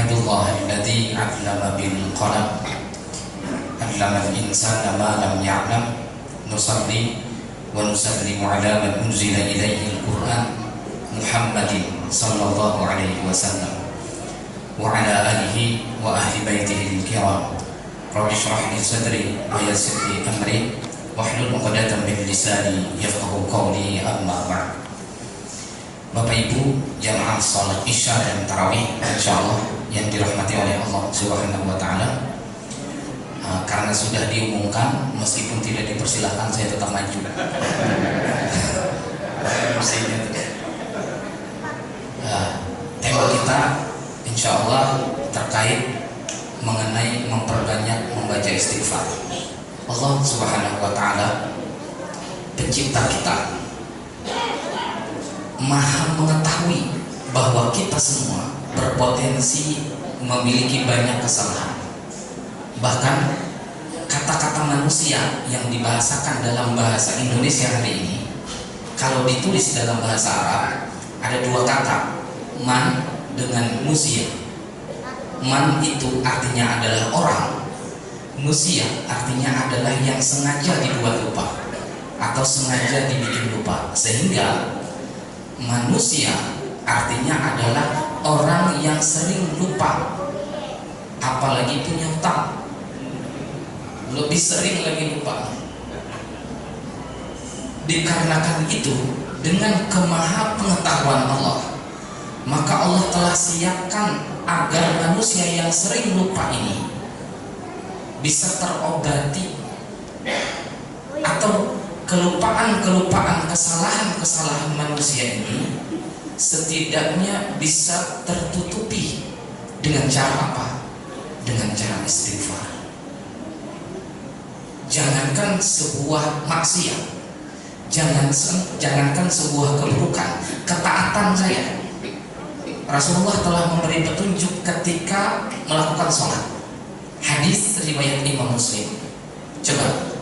Alhamdulillah alladzi 'allama bil qalam 'allama al-insana ma lam ya'lam. Nusalli wa nusallimu ala man unzila ilaihi al-Qur'an Muhammadin sallallahu alaihi wasallam wa ala alihi wa ahli baitihi al-kiram. Rabbi shrah li sadri wa yassir li amri wahlul 'uqdatam min lisani yafqahu qawli. Amma ba'd. Bapak Ibu jamaah salat Isya dan Tarawih insyaallah yang dirahmati oleh Allah Subhanahu wa taala. Karena sudah diumumkan, meskipun tidak dipersilahkan, saya tetap maju. Tema kita insyaallah terkait mengenai memperbanyak membaca istighfar. Allah Subhanahu wa taala pencipta kita Maha mengetahui bahwa kita semua berpotensi memiliki banyak kesalahan. Bahkan kata-kata manusia yang dibahasakan dalam bahasa Indonesia hari ini, kalau ditulis dalam bahasa Arab ada dua kata, man dengan musia. Man itu artinya adalah orang, musia artinya adalah yang sengaja dibuat lupa atau sengaja dibikin lupa. Sehingga manusia artinya adalah orang yang sering lupa, apalagi punya hutang, lebih sering lagi lupa. Dikarenakan itu, dengan kemaha pengetahuan Allah, maka Allah telah siapkan agar manusia yang sering lupa ini bisa terobati, atau kelupaan-kelupaan, kesalahan-kesalahan manusia ini setidaknya bisa tertutupi dengan cara apa? Dengan cara istighfar. Jangankan sebuah maksiat, jangankan sebuah keburukan, ketaatan saya, Rasulullah telah memberi petunjuk ketika melakukan sholat. Hadis riwayat Imam Muslim. Coba,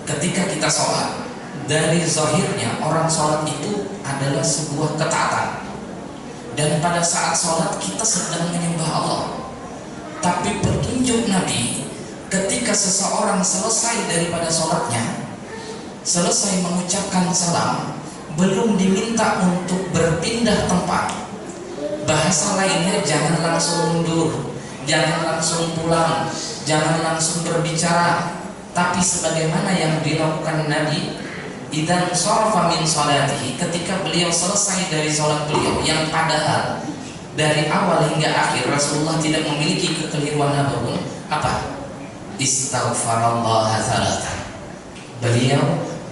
ketika kita sholat, dari zahirnya orang sholat itu adalah sebuah ketaatan, dan pada saat sholat kita sedang menyembah Allah. Tapi petunjuk Nabi, ketika seseorang selesai daripada sholatnya, selesai mengucapkan salam, belum diminta untuk berpindah tempat. Bahasa lainnya, jangan langsung mundur, jangan langsung pulang, jangan langsung berbicara. Tapi sebagaimana yang dilakukan Nabi, idan sharafa min salatihi, ketika beliau selesai dari sholat beliau, yang padahal dari awal hingga akhir Rasulullah tidak memiliki kekeliruan apapun, apa? Istighfarallah thalathan. Beliau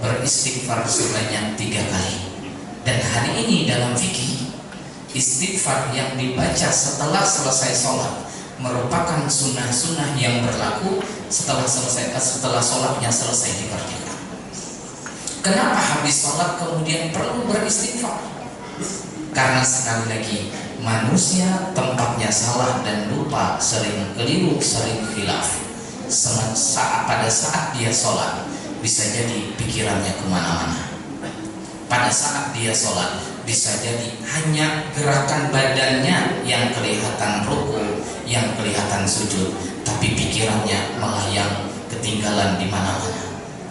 beristighfar sebanyak 3 kali. Dan hari ini dalam fikih, istighfar yang dibaca setelah selesai sholat merupakan sunnah-sunnah yang berlaku setelah sholatnya selesai dikerjakan. Kenapa habis sholat kemudian perlu beristighfar? Karena sekali lagi, manusia tempatnya salah dan lupa, sering keliru, sering khilaf. Pada saat dia sholat, bisa jadi pikirannya kemana-mana. Pada saat dia sholat, bisa jadi hanya gerakan badannya yang kelihatan ruku, yang kelihatan sujud, tapi pikirannya melayang ketinggalan di mana-mana.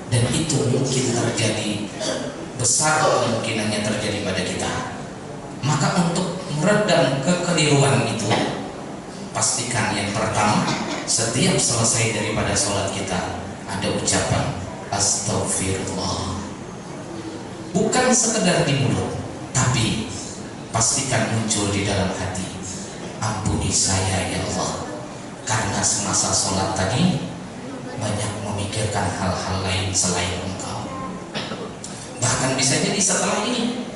Dan itu mungkin terjadi, besar kemungkinannya terjadi pada kita. Maka untuk meredam kekeliruan itu, pastikan yang pertama, setiap selesai daripada sholat kita ada ucapan Astaghfirullah. Bukan sekedar di mulut, tapi pastikan muncul di dalam hati. Ampuni saya ya Allah, karena semasa sholat tadi banyak memikirkan hal-hal lain selain Engkau. Bahkan bisa jadi setelah ini,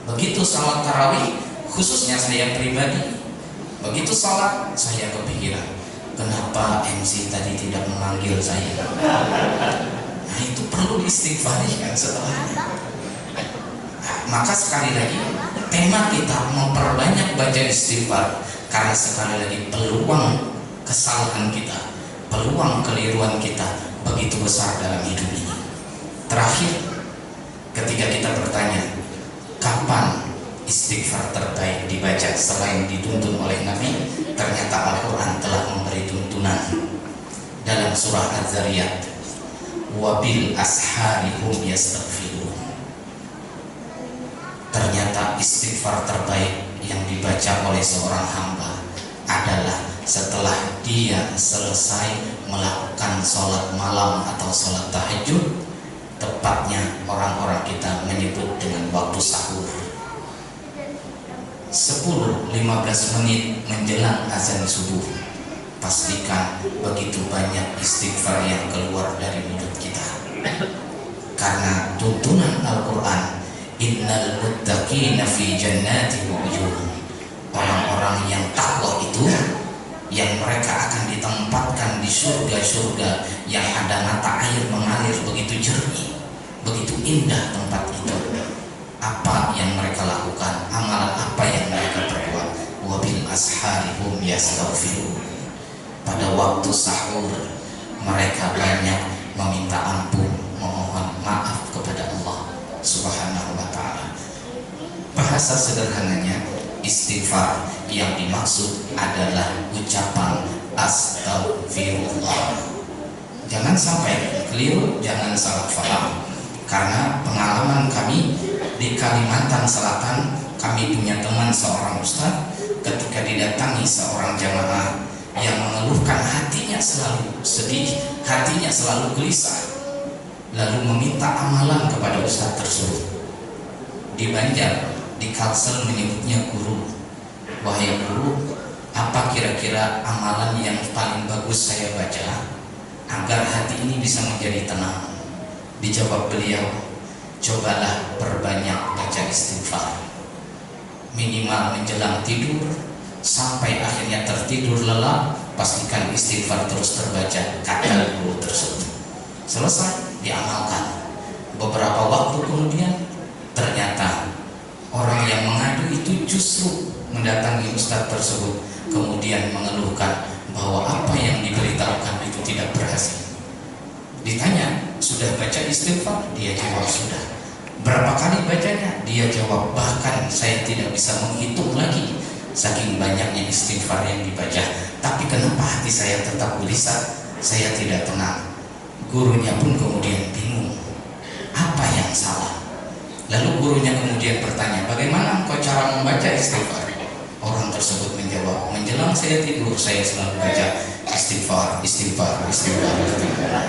begitu sholat tarawih, khususnya saya pribadi, begitu sholat saya kepikiran, kenapa MC tadi tidak memanggil saya? Nah, itu perlu istighfari kan setelahnya. Maka sekali lagi, tema kita memperbanyak baca istighfar, karena sekali lagi peluang kesalahan kita, peluang keliruan kita begitu besar dalam hidup ini. Terakhir, ketika kita bertanya, kapan istighfar terbaik dibaca selain dituntun oleh Nabi, ternyata Al-Quran dalam surah Az-Zariyat, wabil ashari hum yastaghfirun. Ternyata istighfar terbaik yang dibaca oleh seorang hamba adalah setelah dia selesai melakukan sholat malam atau sholat tahajud. Tepatnya orang-orang kita menyebut dengan waktu sahur, 10-15 menit menjelang azan subuh. Pastikan begitu banyak istighfar yang keluar dari mulut kita. Karena tuntunan Al-Quran, innal muttaqina fi jannati wa uyun. Orang-orang yang takwa itu, yang mereka akan ditempatkan di surga-surga yang ada mata air mengalir begitu jernih, begitu indah tempat itu. Apa yang mereka lakukan, amalan apa yang mereka perbuat, wabil ashari hum yastaghfirun. Pada waktu sahur mereka banyak meminta ampun, memohon maaf kepada Allah Subhanahu wa ta'ala. Bahasa sederhananya, istighfar yang dimaksud adalah ucapan astagfirullah. Jangan sampai keliru, jangan salah paham. Karena pengalaman kami di Kalimantan Selatan, kami punya teman seorang ustaz, ketika didatangi seorang jamaah yang mengeluhkan hatinya selalu sedih, hatinya selalu gelisah, lalu meminta amalan kepada ustaz tersebut. Di Banjar, di Kalsel menyebutnya guru. Wahai guru, apa kira-kira amalan yang paling bagus saya baca agar hati ini bisa menjadi tenang? Dijawab beliau, cobalah perbanyak baca istighfar. Minimal menjelang tidur sampai akhirnya tertidur lelap, pastikan istighfar terus terbaca, kata guru tersebut. Selesai, diamalkan. Beberapa waktu kemudian ternyata orang yang mengadu itu justru mendatangi ustaz tersebut, kemudian mengeluhkan bahwa apa yang diberitahukan itu tidak berhasil. Ditanya, sudah baca istighfar? Dia jawab sudah. Berapa kali bacanya? Dia jawab, bahkan saya tidak bisa menghitung lagi, saking banyaknya istighfar yang dibaca. Tapi kenapa hati saya tetap gelisah? Saya tidak tenang. Gurunya pun kemudian bingung, apa yang salah? Lalu gurunya kemudian bertanya, bagaimana engkau cara membaca istighfar? Orang tersebut menjawab, menjelang saya tidur saya selalu baca istighfar, istighfar, istighfar, istighfar.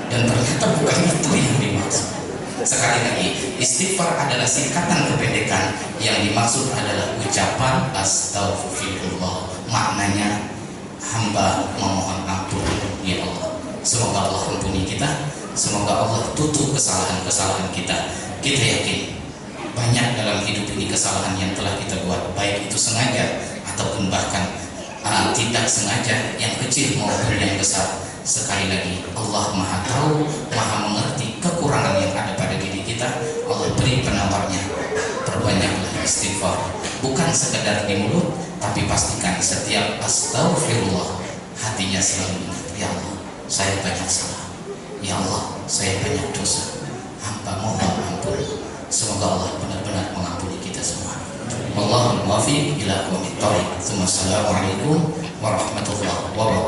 Dan ternyata bukan itu yang dimaksud. Sekali lagi, istighfar adalah singkatan kependekan. Yang dimaksud adalah ucapan astagfirullah. Maknanya hamba memohon ampun ya Allah. Semoga Allah ampuni kita, semoga Allah tutup kesalahan-kesalahan kita. Kita yakin banyak dalam hidup ini kesalahan yang telah kita buat, baik itu sengaja ataupun bahkan tidak sengaja, yang kecil maupun yang besar. Sekali lagi, Allah Maha Tahu, Maha Mengerti kekurangan yang ada pada diri kita. Allah beri penawarnya, perbanyaklah istighfar. Bukan sekedar di mulut, tapi pastikan setiap astagfirullah hatinya selalu ingat, ya Allah, saya banyak salah, ya Allah, saya banyak dosa, hamba mohon ampun. Semoga Allah benar-benar mengampuni kita semua. Wallahul muwaffiq ila aqwamit thoriq. Assalamualaikum warahmatullahi wabarakatuh.